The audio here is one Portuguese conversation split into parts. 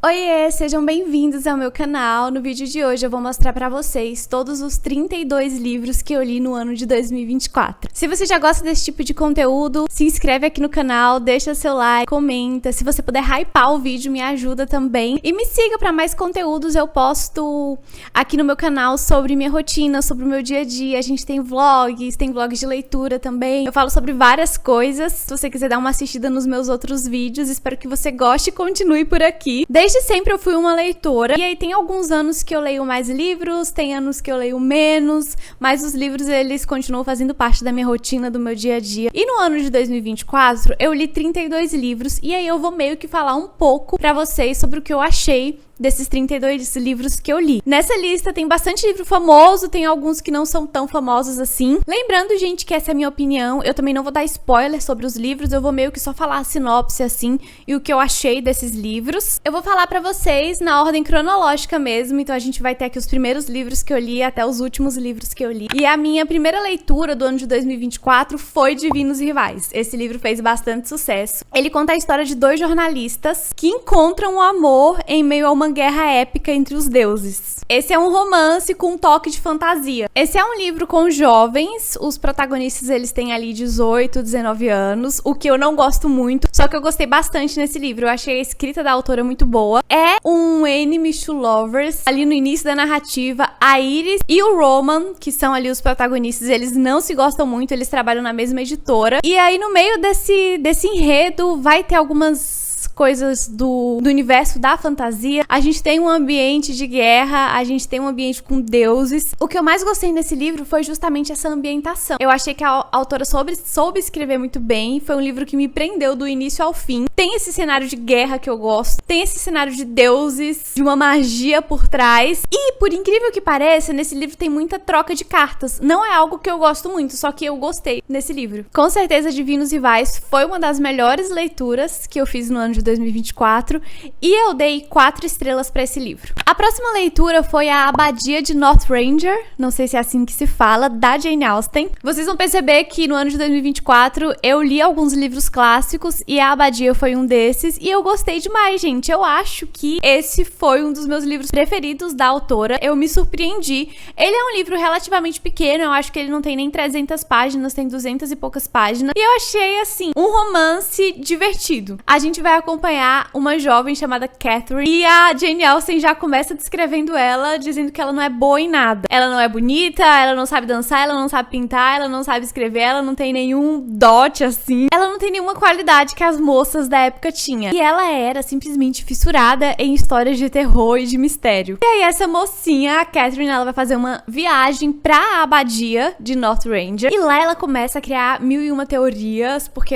Oiê, sejam bem-vindos ao meu canal. No vídeo de hoje eu vou mostrar pra vocês todos os 32 livros que eu li no ano de 2024. Se você já gosta desse tipo de conteúdo, se inscreve aqui no canal, deixa seu like, comenta. Se você puder hypar o vídeo, me ajuda também. E me siga pra mais conteúdos. Eu posto aqui no meu canal sobre minha rotina, sobre o meu dia a dia. A gente tem vlogs de leitura também. Eu falo sobre várias coisas. Se você quiser dar uma assistida nos meus outros vídeos, espero que você goste e continue por aqui. Desde sempre eu fui uma leitora, e aí tem alguns anos que eu leio mais livros, tem anos que eu leio menos, mas os livros eles continuam fazendo parte da minha rotina, do meu dia a dia. E no ano de 2024 eu li 32 livros, e aí eu vou meio que falar um pouco pra vocês sobre o que eu achei desses 32 livros que eu li. Nessa lista tem bastante livro famoso, tem alguns que não são tão famosos assim. Lembrando, gente, que essa é a minha opinião, eu também não vou dar spoiler sobre os livros, eu vou meio que só falar a sinopse assim, e o que eu achei desses livros. Eu vou falar pra vocês na ordem cronológica mesmo, então a gente vai ter aqui os primeiros livros que eu li até os últimos livros que eu li. E a minha primeira leitura do ano de 2024 foi Divinos Rivais. Esse livro fez bastante sucesso. Ele conta a história de dois jornalistas que encontram o amor em meio a uma guerra épica entre os deuses. Esse é um romance com um toque de fantasia. Esse é um livro com jovens, os protagonistas eles têm ali 18, 19 anos, o que eu não gosto muito, só que eu gostei bastante nesse livro, eu achei a escrita da autora muito boa. É um enemies to lovers, ali no início da narrativa, a Iris e o Roman, que são ali os protagonistas, eles não se gostam muito, eles trabalham na mesma editora, e aí no meio desse enredo vai ter algumas coisas do universo da fantasia. A gente tem um ambiente de guerra, a gente tem um ambiente com deuses. O que eu mais gostei nesse livro foi justamente essa ambientação. Eu achei que a autora soube escrever muito bem, foi um livro que me prendeu do início ao fim. Tem esse cenário de guerra que eu gosto, tem esse cenário de deuses, de uma magia por trás, e por incrível que pareça, nesse livro tem muita troca de cartas. Não é algo que eu gosto muito, só que eu gostei nesse livro. Com certeza, Divinos Rivais foi uma das melhores leituras que eu fiz no ano de 2024 e eu dei 4 estrelas pra esse livro. A próxima leitura foi A Abadia de North Ranger, não sei se é assim que se fala, da Jane Austen. Vocês vão perceber que no ano de 2024 eu li alguns livros clássicos e A Abadia foi um desses e eu gostei demais, gente. Eu acho que esse foi um dos meus livros preferidos da autora. Eu me surpreendi. Ele é um livro relativamente pequeno, eu acho que ele não tem nem 300 páginas, tem 200 e poucas páginas. E eu achei, assim, um romance divertido. A gente vai acompanhar uma jovem chamada Catherine e a Jane Austen já começa descrevendo ela, dizendo que ela não é boa em nada. Ela não é bonita, ela não sabe dançar, ela não sabe pintar, ela não sabe escrever, ela não tem nenhum dote assim. Ela não tem nenhuma qualidade que as moças da época tinham. E ela era simplesmente fissurada em histórias de terror e de mistério. E aí essa mocinha, a Catherine, ela vai fazer uma viagem pra abadia de North Ranger. E lá ela começa a criar 1001 teorias, porque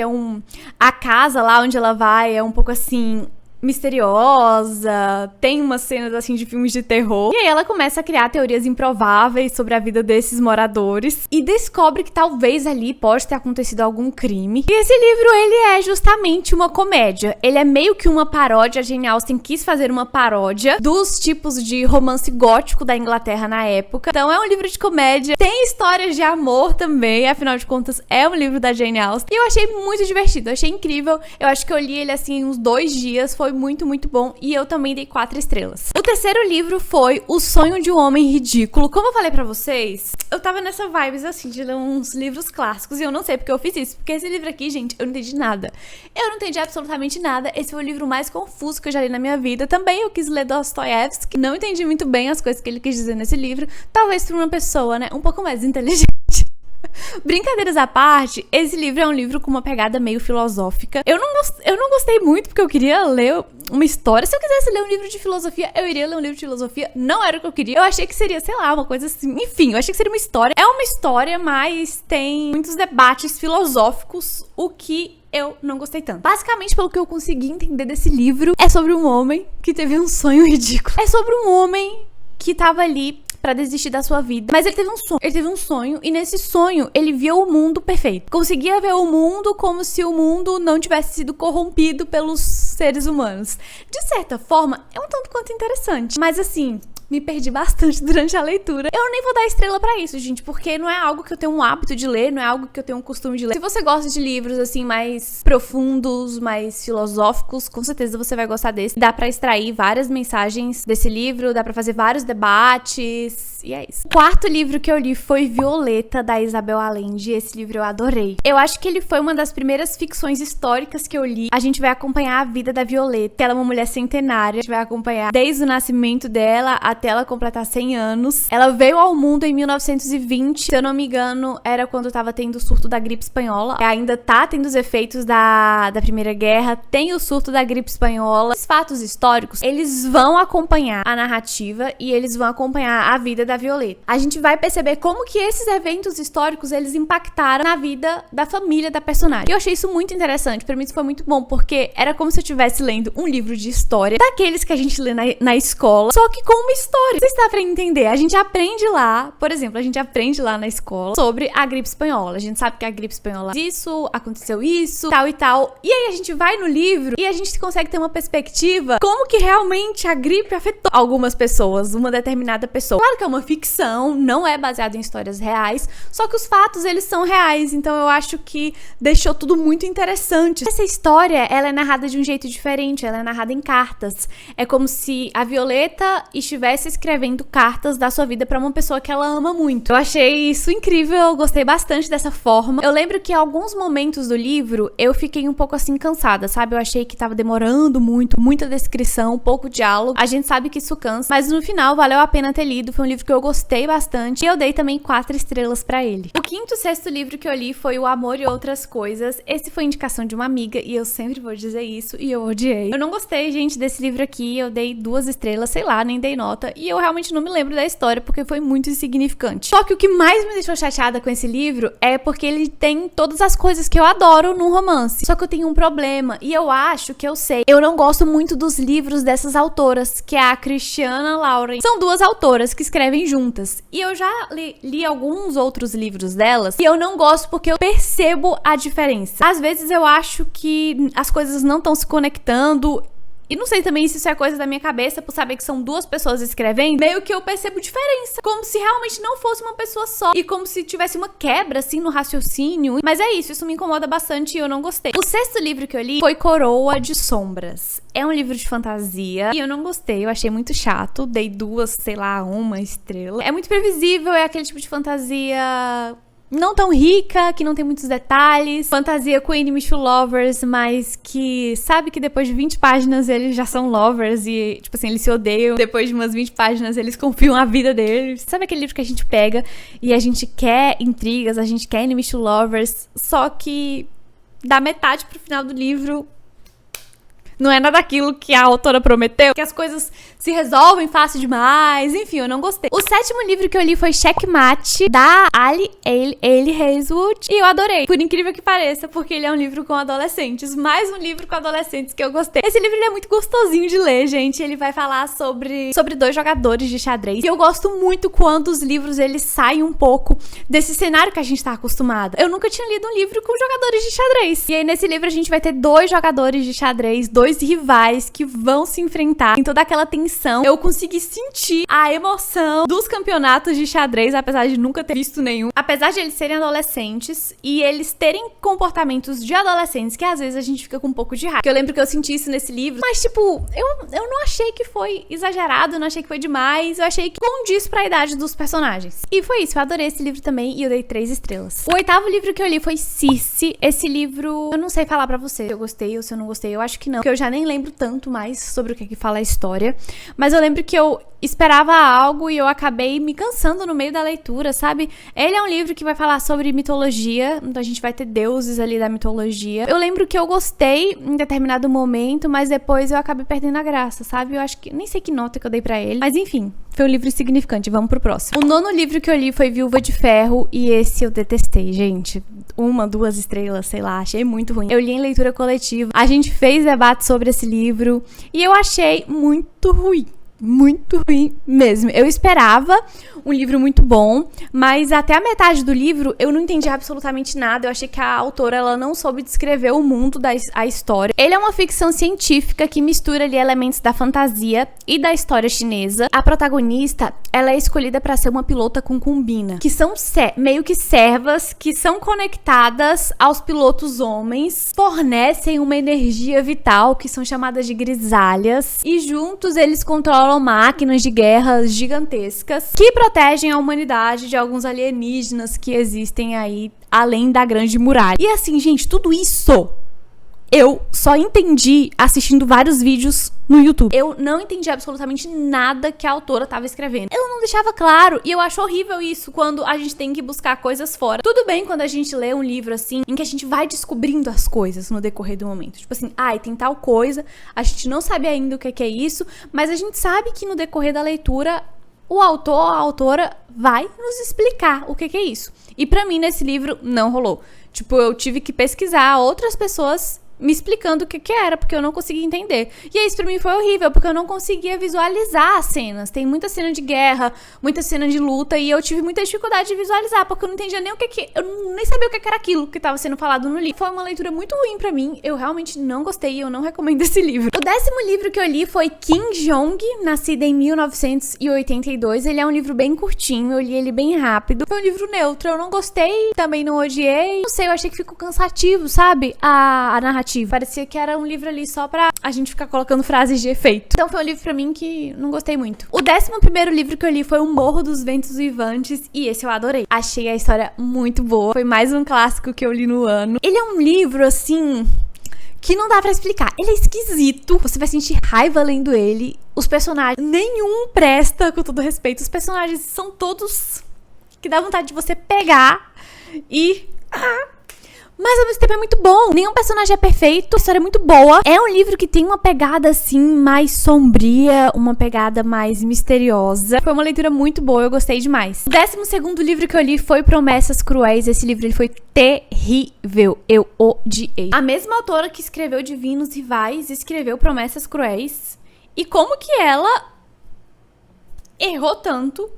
a casa lá onde ela vai é um pouco assim misteriosa, tem umas cenas assim de filmes de terror, e aí ela começa a criar teorias improváveis sobre a vida desses moradores e descobre que talvez ali pode ter acontecido algum crime. E esse livro, ele é justamente uma comédia, ele é meio que uma paródia. A Jane Austen quis fazer uma paródia dos tipos de romance gótico da Inglaterra na época, então é um livro de comédia, tem histórias de amor também, afinal de contas é um livro da Jane Austen, e eu achei muito divertido, eu achei incrível, eu acho que eu li ele assim em uns 2 dias, foi muito, muito bom, e eu também dei 4 estrelas. O terceiro livro foi O Sonho de um Homem Ridículo. Como eu falei pra vocês, eu tava nessa vibes assim, de ler uns livros clássicos, e eu não sei porque eu fiz isso, porque esse livro aqui, gente, eu não entendi nada. Eu não entendi absolutamente nada, esse foi o livro mais confuso que eu já li na minha vida. Também eu quis ler Dostoiévski, não entendi muito bem as coisas que ele quis dizer nesse livro, talvez pra uma pessoa, né, um pouco mais inteligente. Brincadeiras à parte, esse livro é um livro com uma pegada meio filosófica. Eu não gostei muito, porque eu queria ler uma história. Se eu quisesse ler um livro de filosofia, eu iria ler um livro de filosofia. Não era o que eu queria. Eu achei que seria, sei lá, uma coisa assim. Enfim, eu achei que seria uma história. É uma história, mas tem muitos debates filosóficos, o que eu não gostei tanto. Basicamente, pelo que eu consegui entender desse livro, é sobre um homem que teve um sonho ridículo. É sobre um homem que tava ali pra desistir da sua vida. Mas ele teve um sonho, e nesse sonho ele viu o mundo perfeito. Conseguia ver o mundo como se o mundo não tivesse sido corrompido pelos seres humanos. De certa forma, é um tanto quanto interessante. Mas assim, me perdi bastante durante a leitura. Eu nem vou dar estrela pra isso, gente, porque não é algo que eu tenho um hábito de ler, não é algo que eu tenho um costume de ler. Se você gosta de livros, assim, mais profundos, mais filosóficos, com certeza você vai gostar desse. Dá pra extrair várias mensagens desse livro, dá pra fazer vários debates, e é isso. O quarto livro que eu li foi Violeta, da Isabel Allende. Esse livro eu adorei. Eu acho que ele foi uma das primeiras ficções históricas que eu li. A gente vai acompanhar a vida da Violeta. Ela é uma mulher centenária. A gente vai acompanhar desde o nascimento dela até ela completar 100 anos. Ela veio ao mundo em 1920. Se eu não me engano, era quando tava tendo o surto da gripe espanhola. Ainda tá tendo os efeitos da Primeira Guerra. Tem o surto da gripe espanhola. Os fatos históricos, eles vão acompanhar a narrativa e eles vão acompanhar a vida da Violeta. A gente vai perceber como que esses eventos históricos, eles impactaram na vida da família da personagem. E eu achei isso muito interessante. Pra mim isso foi muito bom, porque era como se eu estivesse lendo um livro de história, daqueles que a gente lê na escola, só que com uma história. Você está pra entender? A gente aprende lá, por exemplo, a gente aprende lá na escola sobre a gripe espanhola. A gente sabe que a gripe espanhola isso, aconteceu isso, tal e tal. E aí a gente vai no livro e a gente consegue ter uma perspectiva como que realmente a gripe afetou algumas pessoas, uma determinada pessoa. Claro que é uma ficção, não é baseado em histórias reais, só que os fatos, eles são reais, então eu acho que deixou tudo muito interessante. Essa história, ela é narrada de um jeito diferente, ela é narrada em cartas. É como se a Violeta estivesse escrevendo cartas da sua vida pra uma pessoa que ela ama muito. Eu achei isso incrível, eu gostei bastante dessa forma. Eu lembro que em alguns momentos do livro, eu fiquei um pouco assim cansada, sabe? Eu achei que tava demorando muito, muita descrição, pouco diálogo. A gente sabe que isso cansa, mas no final valeu a pena ter lido. Foi um livro que eu gostei bastante e eu dei também 4 estrelas pra ele. O quinto e sexto livro que eu li foi O Amor e Outras Coisas. Esse foi indicação de uma amiga e eu sempre vou dizer isso e eu odiei. Eu não gostei, gente, desse livro aqui. Eu dei 2 estrelas, sei lá, nem dei nota. E eu realmente não me lembro da história porque foi muito insignificante. Só que o que mais me deixou chateada com esse livro é porque ele tem todas as coisas que eu adoro num romance. Só que eu tenho um problema e eu acho que eu sei. Eu não gosto muito dos livros dessas autoras, que é a Christiana Lauren. São 2 autoras que escrevem juntas. E eu já li alguns outros livros delas e eu não gosto porque eu percebo a diferença. Às vezes eu acho que as coisas não estão se conectando. E não sei também se isso é coisa da minha cabeça, por saber que são 2 pessoas escrevendo, meio que eu percebo diferença. Como se realmente não fosse uma pessoa só. E como se tivesse uma quebra, assim, no raciocínio. Mas é isso me incomoda bastante e eu não gostei. O sexto livro que eu li foi Coroa de Sombras. É um livro de fantasia e eu não gostei, eu achei muito chato. Dei 2, sei lá, 1 estrela. É muito previsível, é aquele tipo de fantasia não tão rica, que não tem muitos detalhes. Fantasia com enemies to lovers, mas que sabe que depois de 20 páginas eles já são lovers e, tipo assim, eles se odeiam. Depois de umas 20 páginas eles confiam a vida deles. Sabe aquele livro que a gente pega e a gente quer intrigas, a gente quer enemies to lovers, só que da metade pro final do livro não é nada daquilo que a autora prometeu, que as coisas se resolvem fácil demais, enfim, eu não gostei. O 7º livro que eu li foi Checkmate, da Ailey Hazelwood, e eu adorei, por incrível que pareça, porque ele é um livro com adolescentes, mais um livro com adolescentes que eu gostei. Esse livro ele é muito gostosinho de ler, gente, ele vai falar sobre 2 jogadores de xadrez, e eu gosto muito quando os livros eles saem um pouco desse cenário que a gente tá acostumado. Eu nunca tinha lido um livro com jogadores de xadrez, e aí nesse livro a gente vai ter 2 jogadores de xadrez, 2 rivais que vão se enfrentar em toda aquela tensão. Eu consegui sentir a emoção dos campeonatos de xadrez, apesar de nunca ter visto nenhum. Apesar de eles serem adolescentes e eles terem comportamentos de adolescentes que às vezes a gente fica com um pouco de raiva. Porque eu lembro que eu senti isso nesse livro, mas tipo, eu não achei que foi exagerado, eu não achei que foi demais, eu achei que condiz pra idade dos personagens. E foi isso, eu adorei esse livro também e eu dei 3 estrelas. O 8º livro que eu li foi Circe. Esse livro, eu não sei falar pra você se eu gostei ou se eu não gostei, eu acho que não, porque eu já nem lembro tanto mais sobre o que fala a história, mas eu lembro que eu esperava algo e eu acabei me cansando no meio da leitura, sabe? Ele é um livro que vai falar sobre mitologia, então a gente vai ter deuses ali da mitologia. Eu lembro que eu gostei em determinado momento, mas depois eu acabei perdendo a graça, sabe? Eu acho que, nem sei que nota que eu dei pra ele, mas enfim, foi um livro insignificante, vamos pro próximo. O 9º livro que eu li foi Viúva de Ferro e esse eu detestei, gente. 1, 2 estrelas, sei lá, achei muito ruim. Eu li em leitura coletiva, a gente fez debate sobre esse livro e eu achei muito ruim. muito ruim mesmo. Eu esperava um livro muito bom, mas até a metade do livro eu não entendi absolutamente nada. Eu achei que a autora, ela não soube descrever o mundo a história. Ele é uma ficção científica que mistura ali elementos da fantasia e da história chinesa. A protagonista, ela é escolhida para ser uma pilota concubina, que são meio que servas que são conectadas aos pilotos homens, fornecem uma energia vital, que são chamadas de grisalhas, e juntos eles controlam máquinas de guerra gigantescas que protegem a humanidade de alguns alienígenas que existem aí além da Grande Muralha. E assim, gente, tudo isso eu só entendi assistindo vários vídeos no YouTube. Eu não entendi absolutamente nada que a autora tava escrevendo. Ela não deixava claro, e eu acho horrível isso quando a gente tem que buscar coisas fora. Tudo bem quando a gente lê um livro assim, em que a gente vai descobrindo as coisas no decorrer do momento. Tipo assim, tem tal coisa, a gente não sabe ainda o que é isso, mas a gente sabe que no decorrer da leitura o autor, a autora vai nos explicar o que é isso. E pra mim, nesse livro, não rolou. Tipo, eu tive que pesquisar outras pessoas me explicando o que era, porque eu não conseguia entender. E isso pra mim foi horrível, porque eu não conseguia visualizar as cenas. Tem muita cena de guerra, muita cena de luta, e eu tive muita dificuldade de visualizar, porque eu não entendia nem eu nem sabia o que era aquilo que tava sendo falado no livro. Foi uma leitura muito ruim pra mim, eu realmente não gostei e eu não recomendo esse livro. O 10º livro que eu li foi Kim Jong, nascida em 1982. Ele é um livro bem curtinho, eu li ele bem rápido. Foi um livro neutro, eu não gostei, também não odiei. Não sei, eu achei que ficou cansativo, sabe? A narrativa. Parecia que era um livro ali só pra a gente ficar colocando frases de efeito. Então foi um livro pra mim que não gostei muito. O 11º livro que eu li foi O Morro dos Ventos Vivantes, e esse eu adorei. Achei a história muito boa. Foi mais um clássico que eu li no ano. Ele é um livro, assim, que não dá pra explicar. Ele é esquisito. Você vai sentir raiva lendo ele. Os personagens, nenhum presta, com todo respeito. Os personagens são todos que dá vontade de você pegar e... mas ao mesmo tempo é muito bom. Nenhum personagem é perfeito. A história é muito boa. É um livro que tem uma pegada, assim, mais sombria. Uma pegada mais misteriosa. Foi uma leitura muito boa. Eu gostei demais. O 12º livro que eu li foi Promessas Cruéis. Esse livro ele foi terrível. Eu odiei. A mesma autora que escreveu Divinos Rivais escreveu Promessas Cruéis. E como que ela errou tanto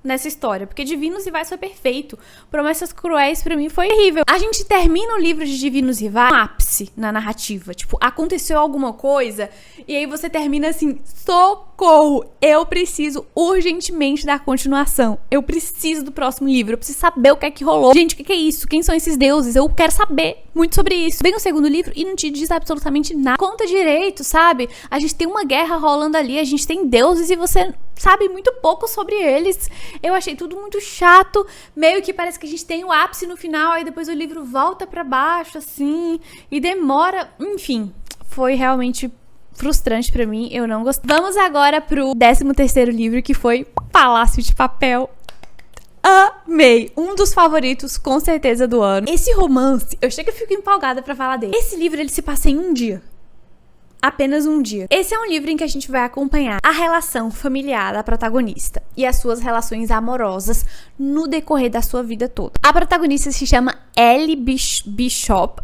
nessa história, porque Divinos Rivais foi perfeito. Promessas Cruéis pra mim foi terrível. A gente termina o livro de Divinos Rivais, um ápice na narrativa, tipo, aconteceu alguma coisa e aí você termina assim, socorro, eu preciso urgentemente da continuação, eu preciso do próximo livro, eu preciso saber o que é que rolou. Gente, o que é isso? Quem são esses deuses? Eu quero saber muito sobre isso. Vem o 2º livro e não te diz absolutamente nada. Conta direito, sabe? A gente tem uma guerra rolando ali, a gente tem deuses e você sabe muito pouco sobre eles. Eu achei tudo muito chato, meio que parece que a gente tem o ápice no final, aí depois o livro volta pra baixo, assim, e demora, enfim, foi realmente frustrante pra mim, eu não gostei. Vamos agora pro 13º livro, que foi Palácio de Papel. Amei! Um dos favoritos, com certeza, do ano. Esse romance, eu chego e fico empolgada pra falar dele. Esse livro, ele se passa em um dia. Apenas um dia. Esse é um livro em que a gente vai acompanhar a relação familiar da protagonista e as suas relações amorosas no decorrer da sua vida toda. A protagonista se chama Ellie Bishop.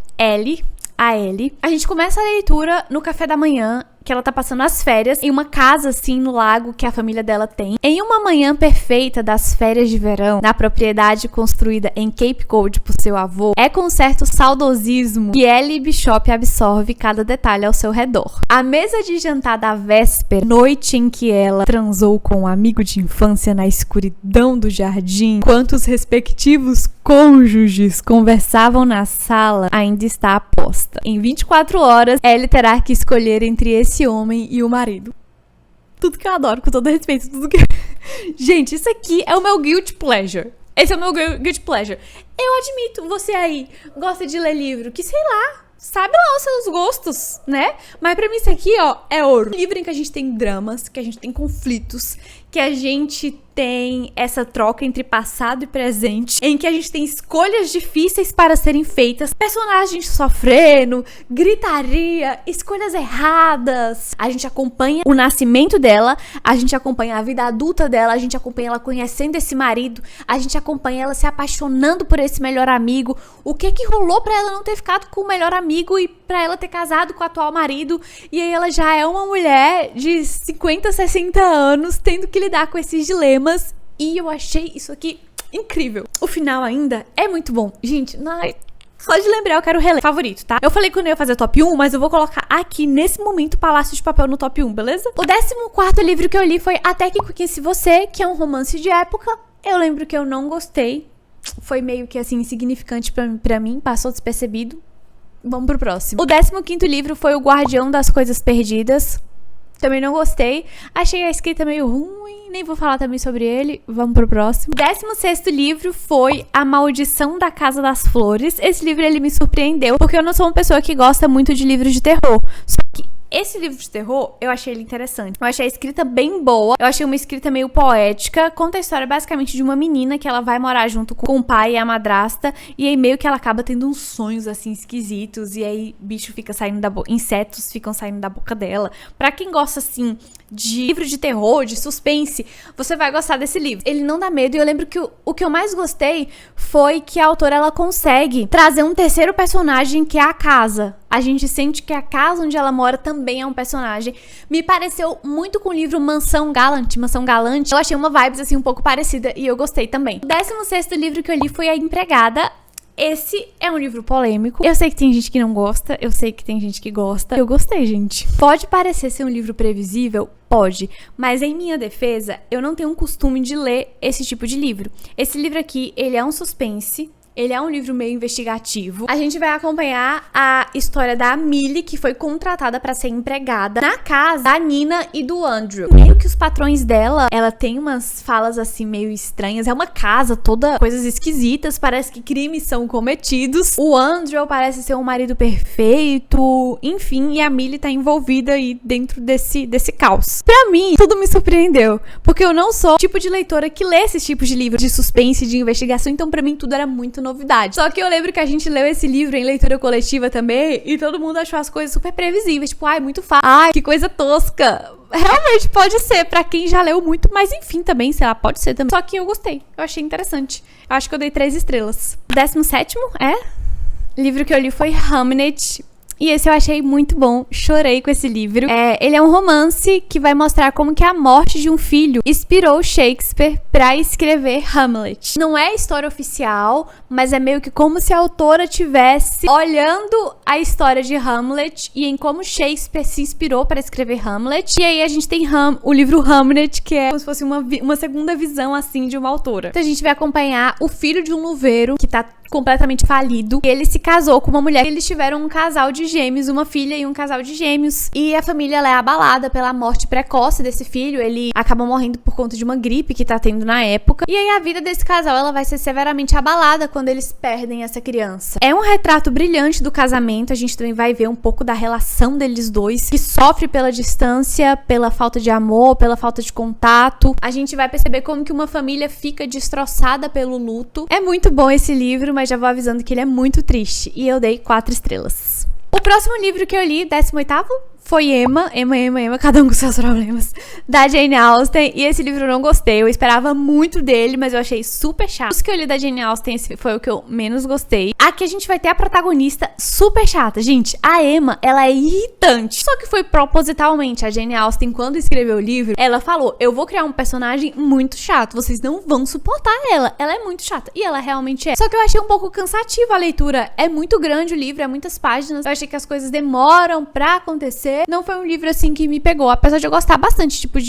A Ellie. A gente começa a leitura no café da manhã, que ela tá passando as férias em uma casa, assim, no lago que a família dela tem. Em uma manhã perfeita das férias de verão, na propriedade construída em Cape Cod por seu avô, é com certo saudosismo que Ellie Bishop absorve cada detalhe ao seu redor. A mesa de jantar da véspera, noite em que ela transou com um amigo de infância na escuridão do jardim, enquanto os respectivos cônjuges conversavam na sala, ainda está aposta. Em 24 horas, Ellie terá que escolher entre esse homem e o marido. Tudo que eu adoro, com todo respeito, tudo que... Gente, isso aqui é o meu guilty pleasure. Esse é o meu guilty pleasure. Eu admito, você aí gosta de ler livro que, sei lá, sabe lá os seus gostos, né? Mas pra mim isso aqui, ó, é ouro. Um livro em que a gente tem dramas, que a gente tem conflitos, que a gente tem essa troca entre passado e presente, em que a gente tem escolhas difíceis para serem feitas, personagens sofrendo, gritaria, escolhas erradas. A gente acompanha o nascimento dela, a gente acompanha a vida adulta dela, a gente acompanha ela conhecendo esse marido, a gente acompanha ela se apaixonando por esse melhor amigo. O que rolou pra ela não ter ficado com o melhor amigo e pra ela ter casado com o atual marido, e aí ela já é uma mulher de 50, 60 anos, tendo que lidar com esses dilemas, e eu achei isso aqui incrível. O final ainda é muito bom. Gente, só de lembrar eu quero reler. Favorito, tá? Eu falei que eu não ia fazer top 1, mas eu vou colocar aqui, nesse momento, Palácio de Papel no top 1, beleza? O 14º livro que eu li foi Até Que Conheci Você, que é um romance de época. Eu lembro que eu não gostei. Foi meio que, assim, insignificante pra mim, passou despercebido. Vamos pro próximo. O 15º livro foi O Guardião das Coisas Perdidas. Também não gostei. Achei a escrita meio ruim. Nem vou falar também sobre ele. Vamos pro próximo. O 16º livro foi A Maldição da Casa das Flores. Esse livro, ele me surpreendeu, porque eu não sou uma pessoa que gosta muito de livros de terror. Só que esse livro de terror, eu achei ele interessante. Eu achei a escrita bem boa. Eu achei uma escrita meio poética. Conta a história basicamente de uma menina que ela vai morar junto com o pai e a madrasta. E aí meio que ela acaba tendo uns sonhos assim esquisitos. E aí bicho fica saindo da boca. Insetos ficam saindo da boca dela. Pra quem gosta assim de livro de terror, de suspense, você vai gostar desse livro. Ele não dá medo. E eu lembro que o que eu mais gostei foi que a autora, ela consegue trazer um terceiro personagem, que é a casa. A gente sente que a casa onde ela mora também é um personagem. Me pareceu muito com o livro Mansão Galante. Eu achei uma vibes assim um pouco parecida e eu gostei também. O 16º livro que eu li foi A Empregada. Esse é um livro polêmico. Eu sei que tem gente que não gosta, eu sei que tem gente que gosta. Eu gostei, gente. Pode parecer ser um livro previsível? Pode. Mas em minha defesa, eu não tenho um costume de ler esse tipo de livro. Esse livro aqui, ele é um suspense. Ele é um livro meio investigativo. A gente vai acompanhar a história da Millie, que foi contratada pra ser empregada na casa da Nina e do Andrew. Meio que os patrões dela, ela tem umas falas assim meio estranhas. É uma casa toda coisas esquisitas, parece que crimes são cometidos. O Andrew parece ser um marido perfeito, enfim, e a Millie tá envolvida aí dentro desse caos. Pra mim, tudo me surpreendeu, porque eu não sou o tipo de leitora que lê esses tipos de livros de suspense, de investigação, então pra mim tudo era muito novidade. Só que eu lembro que a gente leu esse livro em leitura coletiva também e todo mundo achou as coisas super previsíveis. Tipo, ai, muito fácil. Ai, que coisa tosca. Realmente pode ser pra quem já leu muito, mas enfim também, sei lá, pode ser também. Só que eu gostei. Eu achei interessante. Eu acho que eu dei 3 estrelas. O 17º livro que eu li foi Hamnet. E esse eu achei muito bom, chorei com esse livro. Ele é um romance que vai mostrar como que a morte de um filho inspirou Shakespeare pra escrever Hamlet. Não é história oficial, mas é meio que como se a autora tivesse olhando a história de Hamlet e em como Shakespeare se inspirou para escrever Hamlet. E aí a gente tem o livro Hamnet, que é como se fosse uma segunda visão assim de uma autora. Então a gente vai acompanhar o filho de um luveiro que tá completamente falido. Ele se casou com uma mulher. Eles tiveram um casal de gêmeos, uma filha e um casal de gêmeos. E a família, ela é abalada pela morte precoce desse filho. Ele acaba morrendo por conta de uma gripe que tá tendo na época. E aí a vida desse casal, ela vai ser severamente abalada quando eles perdem essa criança. É um retrato brilhante do casamento. A gente também vai ver um pouco da relação deles dois, que sofre pela distância, pela falta de amor, pela falta de contato. A gente vai perceber como que uma família fica destroçada pelo luto. É muito bom esse livro, mas já vou avisando que ele é muito triste. E eu dei 4 estrelas. O próximo livro que eu li, 18º, foi Emma, cada um com seus problemas, da Jane Austen. E esse livro eu não gostei. Eu esperava muito dele, mas eu achei super chato. Os que eu li da Jane Austen, esse foi o que eu menos gostei. Aqui a gente vai ter a protagonista super chata. Gente, a Emma, ela é irritante. Só que foi propositalmente. A Jane Austen, quando escreveu o livro, ela falou: eu vou criar um personagem muito chato. Vocês não vão suportar ela. Ela é muito chata. E ela realmente é. Só que eu achei um pouco cansativa a leitura. É muito grande o livro, é muitas páginas. Eu achei que as coisas demoram pra acontecer. Não foi um livro assim que me pegou, apesar de eu gostar bastante tipo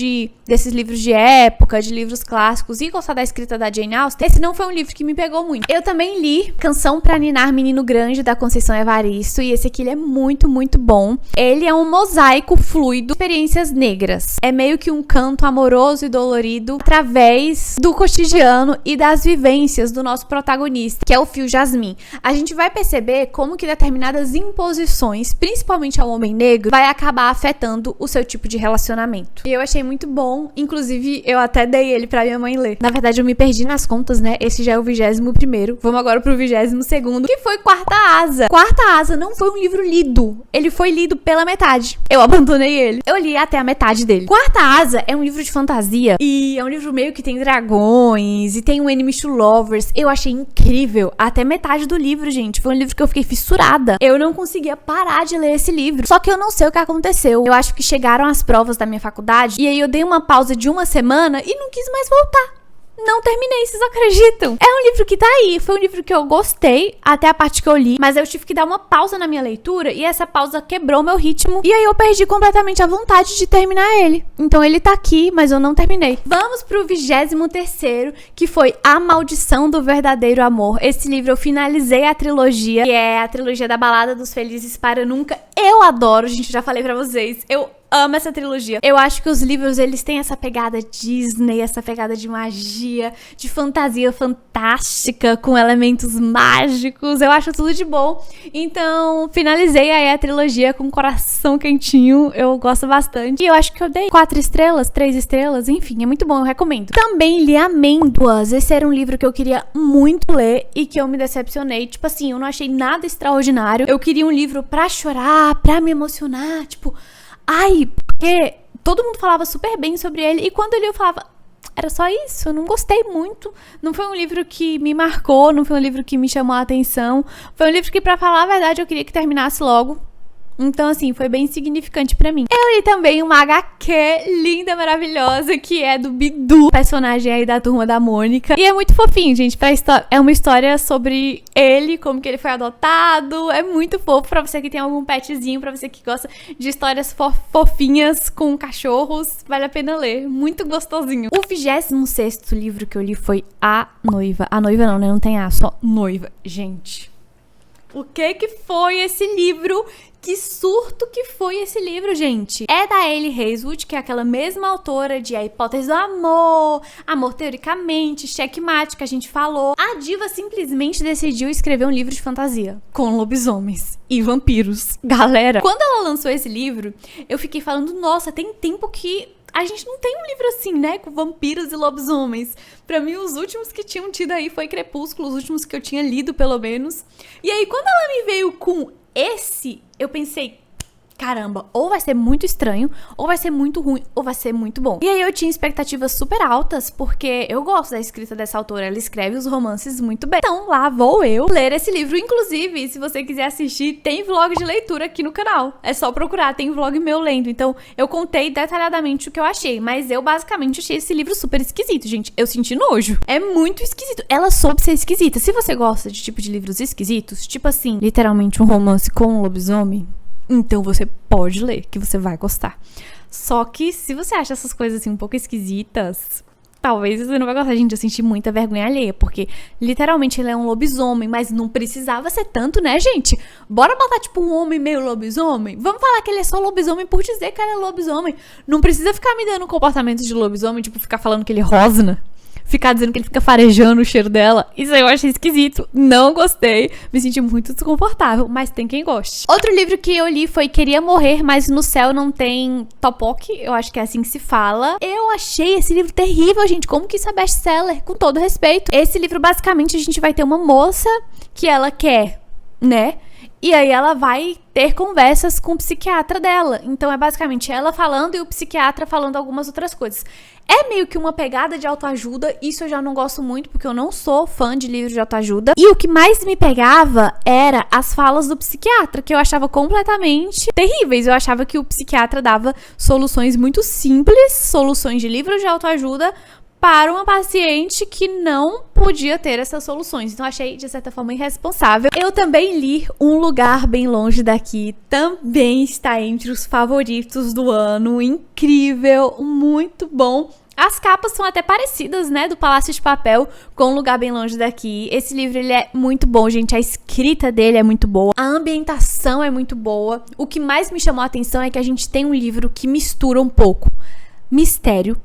desses livros de época, de livros clássicos e gostar da escrita da Jane Austen. Esse não foi um livro que me pegou muito. Eu também li Canção pra Ninar Menino Grande, da Conceição Evaristo, e esse aqui ele é muito, muito bom. Ele é um mosaico fluido de experiências negras. É meio que um canto amoroso e dolorido através do cotidiano e das vivências do nosso protagonista, que é o Fio Jasmin. A gente vai perceber como que determinadas imposições, principalmente ao homem negro, vai acabar afetando o seu tipo de relacionamento. E eu achei muito bom, inclusive eu até dei ele pra minha mãe ler. Na verdade eu me perdi nas contas, né? Esse já é o 21º. Vamos agora pro 22º, que foi Quarta Asa. Quarta Asa não foi um livro lido. Ele foi lido pela metade. Eu abandonei ele. Eu li até a metade dele. Quarta Asa é um livro de fantasia e é um livro meio que tem dragões e tem um Enemies to Lovers. Eu achei incrível até metade do livro, gente. Foi um livro que eu fiquei fissurada. Eu não conseguia parar de ler esse livro. Só que eu não sei o que aconteceu. Eu acho que chegaram as provas da minha faculdade e aí eu dei uma pausa de uma semana e não quis mais voltar. Não terminei, vocês acreditam? É um livro que tá aí, foi um livro que eu gostei até a parte que eu li, mas eu tive que dar uma pausa na minha leitura e essa pausa quebrou meu ritmo e aí eu perdi completamente a vontade de terminar ele. Então ele tá aqui, mas eu não terminei. Vamos pro 23º, que foi A Maldição do Verdadeiro Amor. Esse livro eu finalizei a trilogia, que é a trilogia da Balada dos Felizes para Nunca. Eu adoro, gente, já falei pra vocês, eu amo essa trilogia. Eu acho que os livros, eles têm essa pegada Disney, essa pegada de magia, de fantasia fantástica, com elementos mágicos. Eu acho tudo de bom. Então, finalizei aí a trilogia com o coração quentinho. Eu gosto bastante. E eu acho que eu dei 4 estrelas, 3 estrelas, enfim, é muito bom, eu recomendo. Também li Amêndoas. Esse era um livro que eu queria muito ler e que eu me decepcionei. Tipo assim, eu não achei nada extraordinário. Eu queria um livro pra chorar, pra me emocionar, tipo... Ai, porque todo mundo falava super bem sobre ele e quando eu li eu falava, era só isso, eu não gostei muito, não foi um livro que me marcou, não foi um livro que me chamou a atenção, foi um livro que, pra falar a verdade, eu queria que terminasse logo. Então, assim, foi bem significante pra mim. Eu li também uma HQ linda, maravilhosa, que é do Bidu, personagem aí da Turma da Mônica. E é muito fofinho, gente. É uma história sobre ele, como que ele foi adotado. É muito fofo pra você que tem algum petzinho, pra você que gosta de histórias fofinhas com cachorros. Vale a pena ler. Muito gostosinho. O 26º livro que eu li foi A Noiva. A Noiva não, né? Não tem A, só Noiva. Gente, o que foi esse livro? Que surto que foi esse livro, gente. É da Hayley Hazelwood, que é aquela mesma autora de A Hipótese do Amor, Amor Teoricamente, Checkmate, que a gente falou. A diva simplesmente decidiu escrever um livro de fantasia com lobisomens e vampiros. Galera, quando ela lançou esse livro, eu fiquei falando, nossa, tem tempo que... a gente não tem um livro assim, né? Com vampiros e lobisomens. Pra mim, os últimos que tinham tido aí foi Crepúsculo, os últimos que eu tinha lido, pelo menos. E aí, quando ela me veio com esse, eu pensei, caramba, ou vai ser muito estranho, ou vai ser muito ruim, ou vai ser muito bom. E aí eu tinha expectativas super altas, porque eu gosto da escrita dessa autora, ela escreve os romances muito bem. Então lá vou eu ler esse livro. Inclusive, se você quiser assistir, tem vlog de leitura aqui no canal. É só procurar, tem vlog meu lendo. Então eu contei detalhadamente o que eu achei, mas eu basicamente achei esse livro super esquisito, gente. Eu senti nojo. É muito esquisito. Ela soube ser esquisita. Se você gosta de tipo de livros esquisitos, tipo assim, literalmente um romance com um lobisomem, então você pode ler, que você vai gostar. Só que se você acha essas coisas assim um pouco esquisitas, talvez você não vai gostar. Gente, eu senti muita vergonha alheia, porque literalmente ele é um lobisomem, mas não precisava ser tanto, né, gente? Bora botar tipo um homem meio lobisomem? Vamos falar que ele é só lobisomem por dizer que ele é lobisomem. Não precisa ficar me dando comportamentos de lobisomem, tipo ficar falando que ele rosna, ficar dizendo que ele fica farejando o cheiro dela. Isso aí eu achei esquisito. Não gostei. Me senti muito desconfortável, mas tem quem goste. Outro livro que eu li foi Queria Morrer, mas no Céu Não Tem Topoki. Eu acho que é assim que se fala. Eu achei esse livro terrível, gente. Como que isso é best-seller? Com todo respeito. Esse livro, basicamente, a gente vai ter uma moça que ela quer, né? E aí ela vai ter conversas com o psiquiatra dela. Então é basicamente ela falando e o psiquiatra falando algumas outras coisas. É meio que uma pegada de autoajuda. Isso eu já não gosto muito, porque eu não sou fã de livros de autoajuda. E o que mais me pegava era as falas do psiquiatra, que eu achava completamente terríveis. Eu achava que o psiquiatra dava soluções muito simples, soluções de livros de autoajuda, para uma paciente que não podia ter essas soluções. Então achei, de certa forma, irresponsável. Eu também li Um Lugar Bem Longe Daqui. Também está entre os favoritos do ano. Incrível, muito bom. As capas são até parecidas, né, do Palácio de Papel com Um Lugar Bem Longe Daqui. Esse livro, ele é muito bom, gente. A escrita dele é muito boa. A ambientação é muito boa. O que mais me chamou a atenção é que a gente tem um livro que mistura um pouco mistério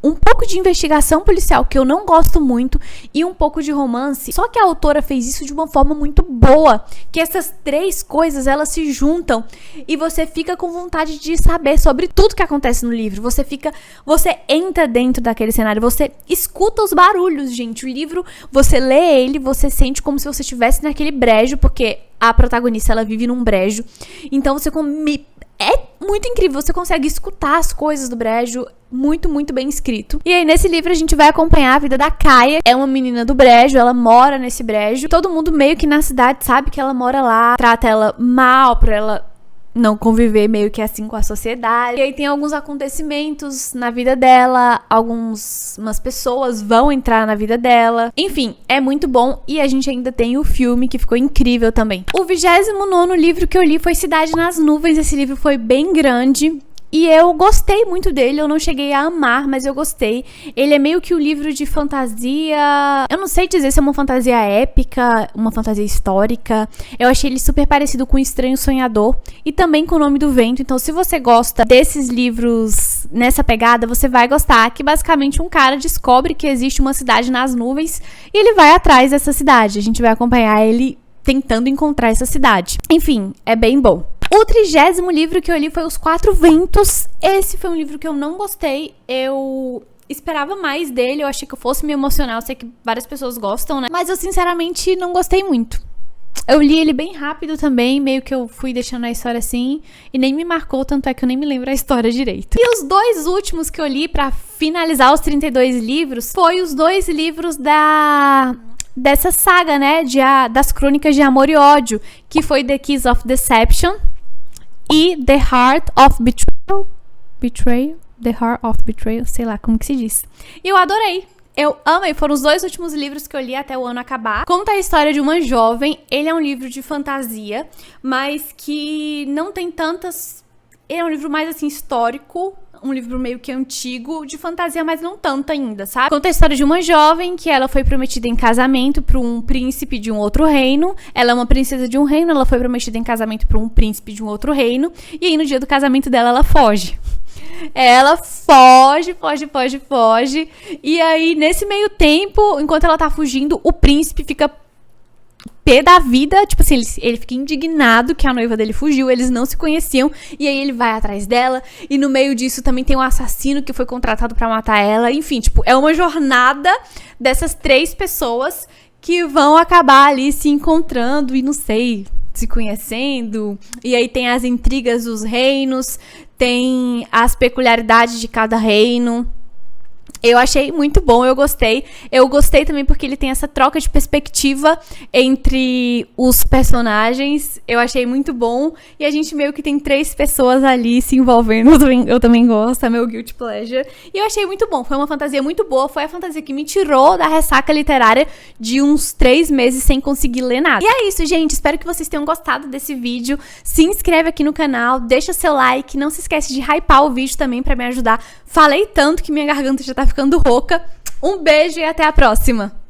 um pouco de investigação policial, que eu não gosto muito, e um pouco de romance. Só que a autora fez isso de uma forma muito boa, que essas três coisas, elas se juntam e você fica com vontade de saber sobre tudo que acontece no livro. Você entra dentro daquele cenário, você escuta os barulhos, gente. O livro, você lê ele, você sente como se você estivesse naquele brejo, porque a protagonista, ela vive num brejo. Então é muito incrível, você consegue escutar as coisas do brejo, muito, muito bem escrito. E aí, nesse livro, a gente vai acompanhar a vida da Kaia. É uma menina do brejo, ela mora nesse brejo. Todo mundo meio que na cidade sabe que ela mora lá, trata ela mal pra ela não conviver meio que assim com a sociedade. E aí tem alguns acontecimentos na vida dela, umas pessoas vão entrar na vida dela. Enfim, é muito bom e a gente ainda tem o filme que ficou incrível também. O 29º livro que eu li foi Cidade nas Nuvens. Esse livro foi bem grande e eu gostei muito dele. Eu não cheguei a amar, mas eu gostei. Ele é meio que um livro de fantasia. Eu não sei dizer se é uma fantasia épica, uma fantasia histórica. Eu achei ele super parecido com O Estranho Sonhador e também com O Nome do Vento. Então, se você gosta desses livros nessa pegada, você vai gostar. Que basicamente um cara descobre que existe uma cidade nas nuvens e ele vai atrás dessa cidade. A gente vai acompanhar ele tentando encontrar essa cidade. Enfim, é bem bom. O 30º livro que eu li foi Os Quatro Ventos. Esse foi um livro que eu não gostei. Eu esperava mais dele. Eu achei que eu fosse me emocionar. Eu sei que várias pessoas gostam, né? Mas eu, sinceramente, não gostei muito. Eu li ele bem rápido também. Meio que eu fui deixando a história assim. E nem me marcou, tanto é que eu nem me lembro a história direito. E os dois últimos que eu li pra finalizar os 32 livros foi os 2 livros dessa saga, né? Das Crônicas de Amor e Ódio. Que foi The Keys of Deception e The Heart of Betrayal. The Heart of Betrayal, sei lá como que se diz. E eu adorei. Eu amei. Foram os 2 últimos livros que eu li até o ano acabar. Conta a história de uma jovem. Ele é um livro de fantasia, mas que não tem tantas... Ele é um livro mais, assim, histórico. Um livro meio que antigo, de fantasia, mas não tanto ainda, sabe? Conta a história de uma jovem que ela foi prometida em casamento para um príncipe de um outro reino. Ela é uma princesa de um reino, ela foi prometida em casamento para um príncipe de um outro reino. E aí, no dia do casamento dela, ela foge. Ela foge. E aí, nesse meio tempo, enquanto ela tá fugindo, o príncipe fica pé da vida, tipo assim, ele fica indignado que a noiva dele fugiu, eles não se conheciam, e aí ele vai atrás dela, e no meio disso também tem um assassino que foi contratado pra matar ela, enfim, tipo, é uma jornada dessas 3 pessoas que vão acabar ali se encontrando e, não sei, se conhecendo, e aí tem as intrigas dos reinos, tem as peculiaridades de cada reino. Eu achei muito bom, eu gostei. Eu gostei também porque ele tem essa troca de perspectiva entre os personagens. Eu achei muito bom. E a gente meio que tem 3 pessoas ali se envolvendo. Eu também gosto, é meu guilty pleasure. E eu achei muito bom. Foi uma fantasia muito boa. Foi a fantasia que me tirou da ressaca literária de uns 3 meses sem conseguir ler nada. E é isso, gente. Espero que vocês tenham gostado desse vídeo. Se inscreve aqui no canal, deixa seu like. Não se esquece de hypar o vídeo também pra me ajudar. Falei tanto que minha garganta já tá ficando rouca. Um beijo e até a próxima!